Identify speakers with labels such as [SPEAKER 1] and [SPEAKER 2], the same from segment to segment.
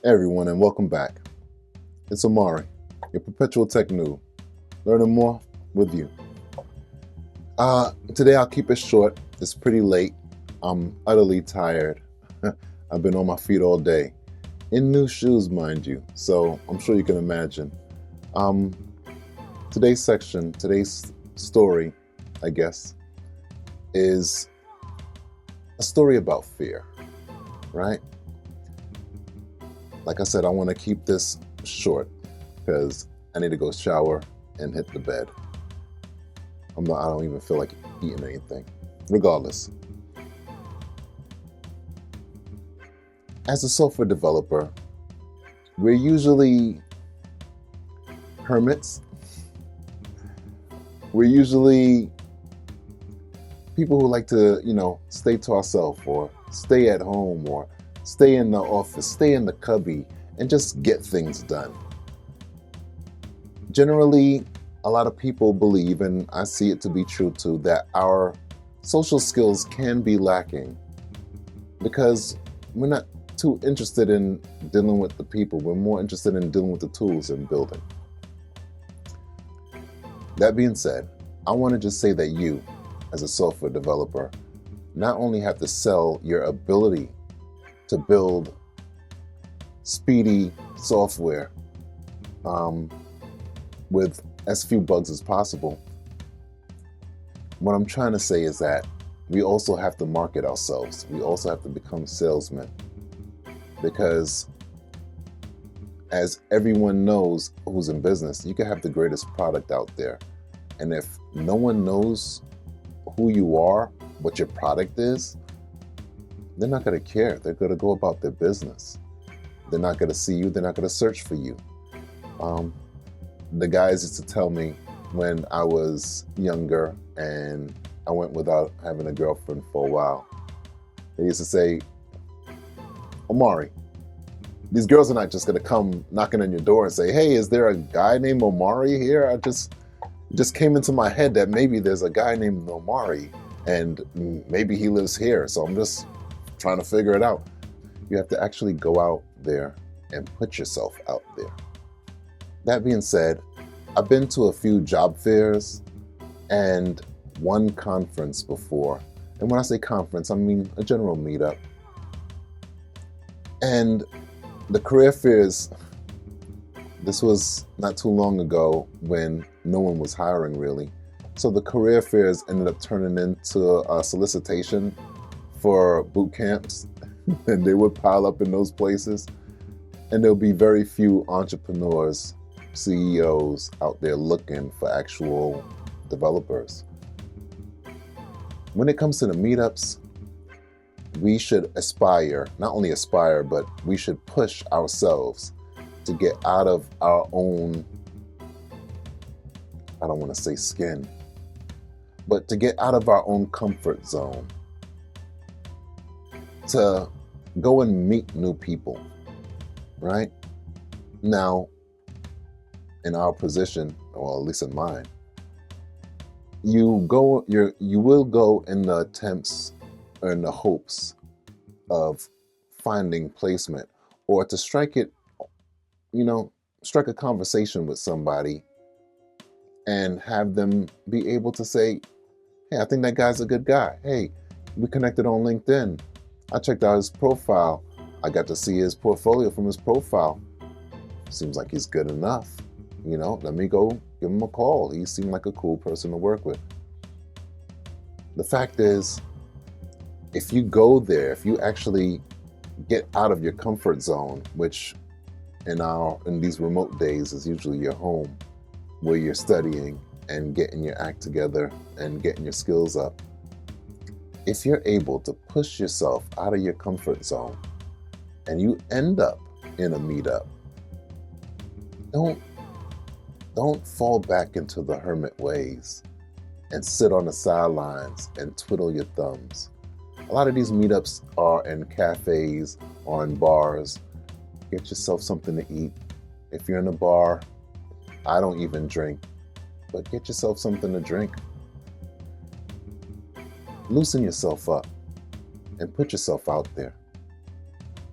[SPEAKER 1] Hey everyone, and welcome back. It's Omari, your Perpetual Tech Noob, learning more with you. Today I'll keep it short. It's pretty late. I'm utterly tired. I've been on my feet all day, in new shoes, mind you. So I'm sure you can imagine. Um, today's story, I guess, is a story about fear, right? Like I said, I want to keep this short because I need to go shower and hit the bed. I don't even feel like eating anything. Regardless, as a software developer, we're usually hermits. We're usually people who like to, stay to ourselves or stay at home or stay in the office, stay in the cubby, and just get things done. Generally, a lot of people believe, and I see it to be true too, that our social skills can be lacking because we're not too interested in dealing with the people. We're more interested in dealing with the tools and building. That being said, I want to just say that you, as a software developer, not only have to sell your ability to build speedy software with as few bugs as possible. What I'm trying to say is that we also have to market ourselves. We also have to become salesmen, because as everyone knows who's in business, you can have the greatest product out there. And if no one knows who you are, what your product is, they're not going to care. They're going to go about their business. They're not going to see you. They're not going to search for you. The guys used to tell me when I was younger and I went without having a girlfriend for a while, they used to say, Omari, these girls are not just going to come knocking on your door and say, hey, is there a guy named Omari here? It just came into my head that maybe there's a guy named Omari and maybe he lives here. So I'm just trying to figure it out. You have to actually go out there and put yourself out there. That being said, I've been to a few job fairs and one conference before. And when I say conference, I mean a general meetup. And the career fairs, this was not too long ago when no one was hiring really. So the career fairs ended up turning into a solicitation for boot camps, and they would pile up in those places. And there'll be very few entrepreneurs, CEOs out there looking for actual developers. When it comes to the meetups, we should not only aspire, but we should push ourselves to get out of our own, I don't want to say skin, but to get out of our own comfort zone, to go and meet new people, right? Now, in our position, or at least in mine, you will go in the attempts or in the hopes of finding placement, or to strike a conversation with somebody and have them be able to say, hey, I think that guy's a good guy. Hey, we connected on LinkedIn. I checked out his profile. I got to see his portfolio from his profile. Seems like he's good enough. Let me go give him a call. He seemed like a cool person to work with. The fact is, if you go there, if you actually get out of your comfort zone, which in these remote days is usually your home, where you're studying and getting your act together and getting your skills up. If you're able to push yourself out of your comfort zone and you end up in a meetup, don't fall back into the hermit ways and sit on the sidelines and twiddle your thumbs. A lot of these meetups are in cafes or in bars. Get yourself something to eat. If you're in a bar, I don't even drink, but get yourself something to drink. Loosen yourself up and put yourself out there.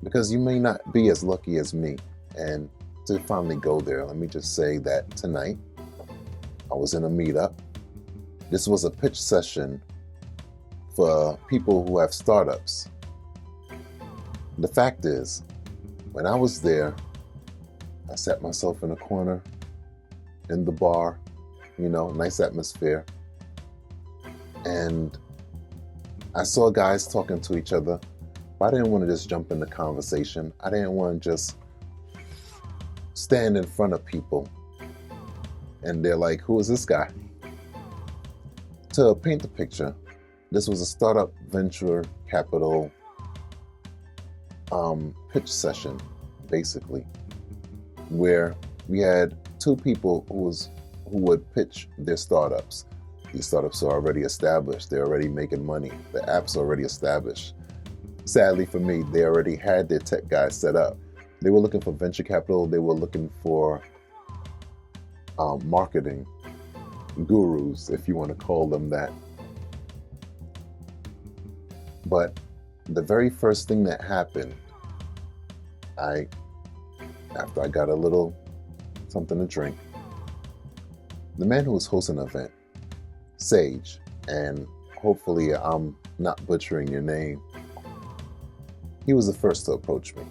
[SPEAKER 1] because you may not be as lucky as me. And to finally go there, let me just say that tonight I was in a meetup. This was a pitch session for people who have startups. The fact is, when I was there, I sat myself in a corner in the bar, nice atmosphere. And I saw guys talking to each other, but I didn't want to just jump in the conversation. I didn't want to just stand in front of people and they're like, who is this guy? To paint the picture, this was a startup venture capital pitch session, basically, where we had two people who would pitch their startups. These startups are already established. They're already making money. The app's already established. Sadly for me, they already had their tech guys set up. They were looking for venture capital. They were looking for marketing gurus, if you want to call them that. But the very first thing that happened, after I got a little something to drink, the man who was hosting the event, Sage, and hopefully I'm not butchering your name, he was the first to approach me,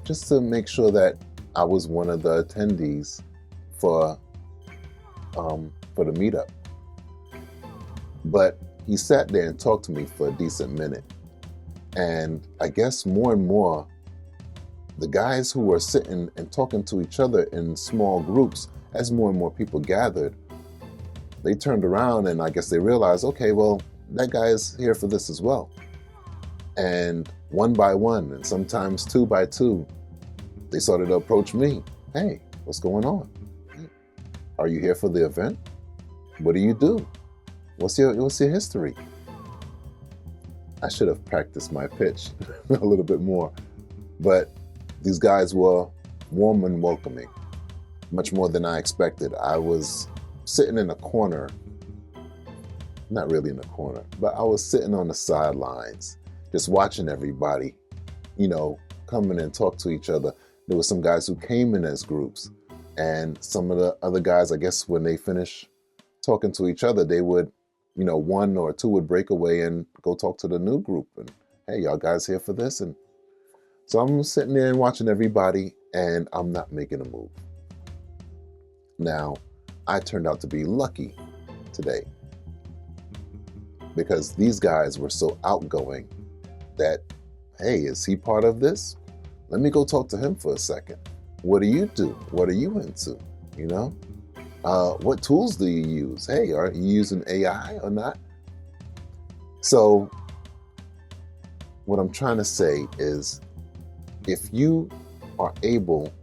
[SPEAKER 1] just to make sure that I was one of the attendees for the meetup. But he sat there and talked to me for a decent minute. And I guess more and more, the guys who were sitting and talking to each other in small groups, as more and more people gathered, they turned around and I guess they realized, okay, well, that guy is here for this as well. And one by one, and sometimes two by two, they started to approach me. Hey, what's going on? Are you here for the event? What do you do? What's your history? I should have practiced my pitch a little bit more. But these guys were warm and welcoming, much more than I expected. I was sitting in a corner, not really in a corner, but I was sitting on the sidelines, just watching everybody, come in and talk to each other. There were some guys who came in as groups, and some of the other guys, I guess when they finish talking to each other, they would, one or two would break away and go talk to the new group. And, hey, y'all guys here for this? And so I'm sitting there and watching everybody, and I'm not making a move. Now, I turned out to be lucky today because these guys were so outgoing that, hey, is he part of this? Let me go talk to him for a second. What do you do? What are you into? What tools do you use? Hey, are you using AI or not? So what I'm trying to say is, if you are able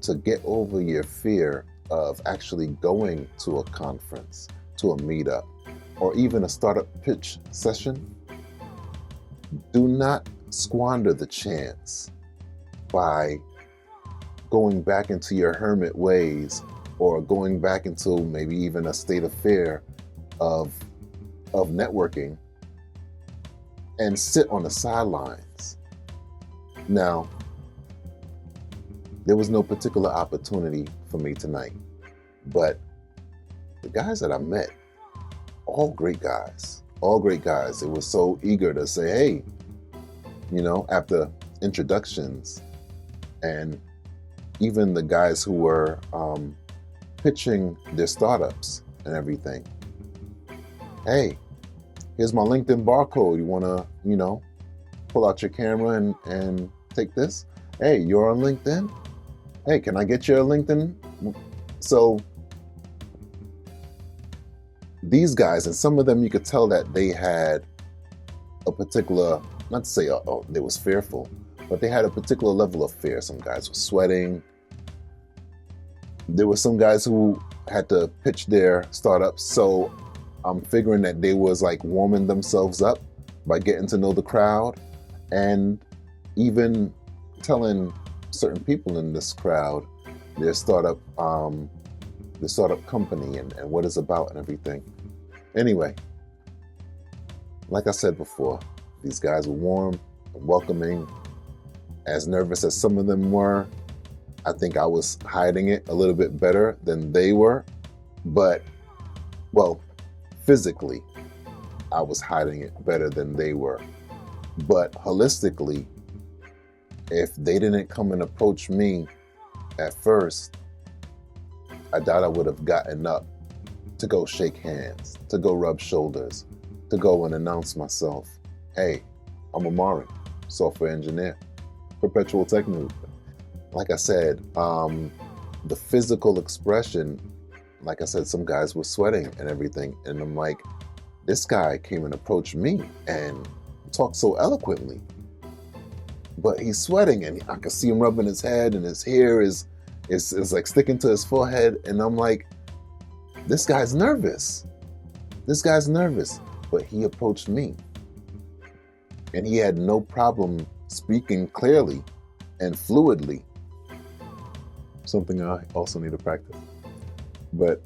[SPEAKER 1] to get over your fear of actually going to a conference, to a meetup, or even a startup pitch session, do not squander the chance by going back into your hermit ways or going back into maybe even a state of fear of networking and sit on the sidelines. Now, there was no particular opportunity for me tonight, but the guys that I met, all great guys. They were so eager to say, hey, after introductions, and even the guys who were pitching their startups and everything. Hey, here's my LinkedIn barcode. You want to, pull out your camera and take this? Hey, you're on LinkedIn? Hey, can I get your LinkedIn? So these guys, and some of them you could tell that they had a particular, not to say they was fearful, but they had a particular level of fear. Some guys were sweating. There were some guys who had to pitch their startups, so I'm figuring that they was like warming themselves up by getting to know the crowd and even telling certain people in this crowd their startup company and what it's about and everything. Anyway, like I said before, these guys were warm and welcoming, As nervous as some of them were, I think I was hiding it a little bit better than they were. But, well, physically, I was hiding it better than they were. But holistically, if they didn't come and approach me at first, I doubt I would have gotten up to go shake hands, to go rub shoulders, to go and announce myself. Hey, I'm Amari, software engineer, Perpetual Tech Noob. Like I said, the physical expression, like I said, some guys were sweating and everything. And I'm like, this guy came and approached me and talked so eloquently. But he's sweating and I can see him rubbing his head and his hair is like sticking to his forehead. And I'm like, this guy's nervous. This guy's nervous. But he approached me. And he had no problem speaking clearly and fluidly. Something I also need to practice. But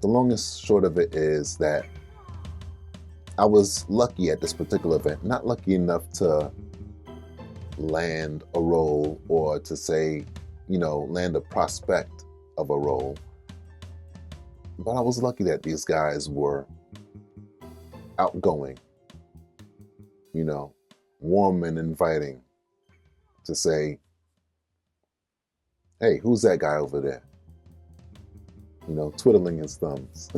[SPEAKER 1] the longest short of it is that I was lucky at this particular event, not lucky enough to land a role or to say, land a prospect of a role. But I was lucky that these guys were outgoing, warm and inviting to say, hey, who's that guy over there? Twiddling his thumbs.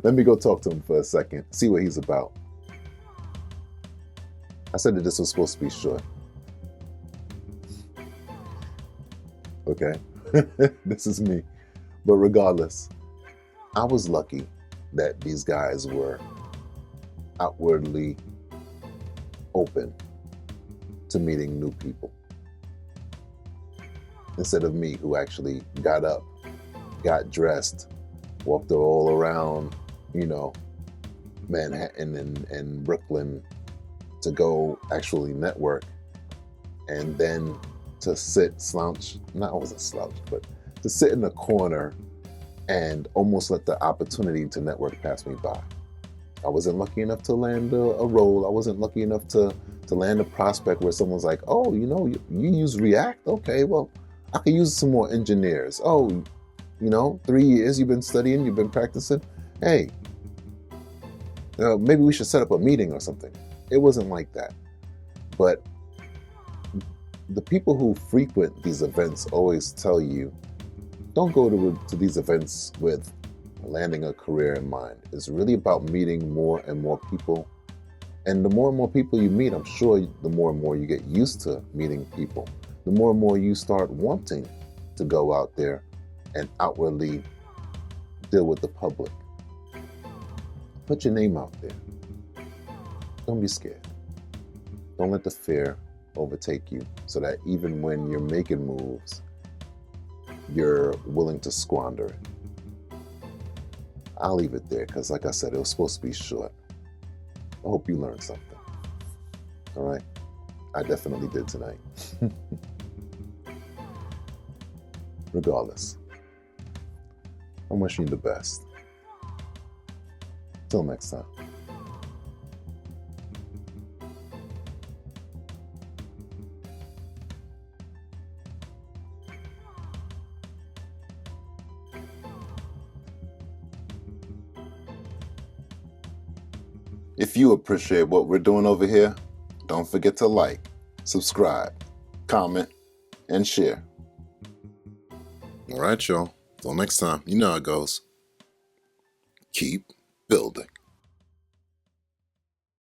[SPEAKER 1] Let me go talk to him for a second, see what he's about. I said that this was supposed to be short. Okay, this is me. But regardless, I was lucky that these guys were outwardly open to meeting new people. Instead of me, who actually got up, got dressed, walked all around, Manhattan and Brooklyn to go actually network, and then to I wasn't slouched, but to sit in a corner and almost let the opportunity to network pass me by. I wasn't lucky enough to land a role. I wasn't lucky enough to land a prospect where someone's like, oh, you use React? Okay, well, I could use some more engineers. Oh, 3 years you've been studying, you've been practicing. Hey, maybe we should set up a meeting or something. It wasn't like that. But the people who frequent these events always tell you, don't go to these events with landing a career in mind. It's really about meeting more and more people. And the more and more people you meet, I'm sure the more and more you get used to meeting people, the more and more you start wanting to go out there and outwardly deal with the public. Put your name out there. Don't be scared. Don't let the fear overtake you, so that even when you're making moves, you're willing to squander it. I'll leave it there because, like I said, it was supposed to be short. I hope you learned something. All right? I definitely did tonight. Regardless, I'm wishing you the best. Till next time. If you appreciate what we're doing over here, don't forget to like, subscribe, comment, and share. All right, y'all. Till next time, you know how it goes. Keep building.